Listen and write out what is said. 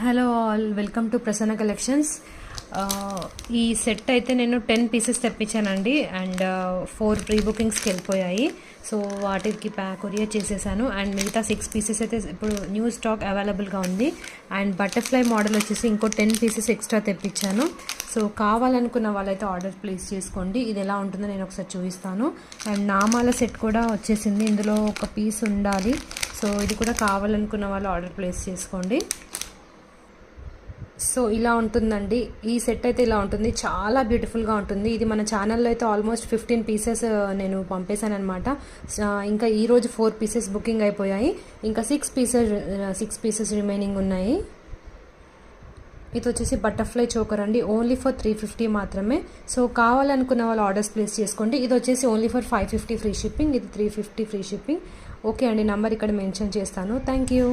Hello all, welcome to Prasanna collections. ఈ set అయితే నేను 10 పీసెస్ తెప్పించానండి అండ్ 4 ప్రీ బుకింగ్స్కి వెళ్ళిపోయాయి. సో వాటికి కొరియర్ చేసేసాను అండ్ మిగతా 6 పీసెస్ అయితే ఇప్పుడు న్యూ స్టాక్ అవైలబుల్గా ఉంది. అండ్ బటర్ఫ్లై మోడల్ వచ్చేసి ఇంకో 10 పీసెస్ ఎక్స్ట్రా తెప్పించాను. సో కావాలనుకున్న వాళ్ళైతే ఆర్డర్ ప్లేస్ చేసుకోండి. ఇది ఎలా ఉంటుందో నేను ఒకసారి చూపిస్తాను. అండ్ నామాల సెట్ కూడా వచ్చేసింది, ఇందులో ఒక పీస్ ఉండాలి. సో ఇది కూడా కావాలనుకున్న వాళ్ళు ఆర్డర్ ప్లేస్ చేసుకోండి. సో ఇలా ఉంటుందండి, ఈ సెట్ అయితే ఇలా ఉంటుంది, చాలా బ్యూటిఫుల్గా ఉంటుంది. ఇది మన ఛానల్లో అయితే ఆల్మోస్ట్ 15 పీసెస్ నేను పంపేశాను అనమాట. ఇంకా ఈరోజు 4 పీసెస్ బుకింగ్ అయిపోయాయి, ఇంకా 6 పీసెస్ రిమైనింగ్ ఉన్నాయి. ఇది వచ్చేసి బటర్ఫ్లై చోకర్ అండి, ఓన్లీ ఫర్ 350 మాత్రమే. సో కావాలనుకున్న వాళ్ళు ఆర్డర్స్ ప్లేస్ చేసుకోండి. ఇది వచ్చేసి ఓన్లీ ఫర్ 550 ఫ్రీ షిప్పింగ్, ఇది 350 ఫ్రీ షిప్పింగ్. ఓకే అండి, నంబర్ ఇక్కడ మెన్షన్ చేస్తాను. Thank you.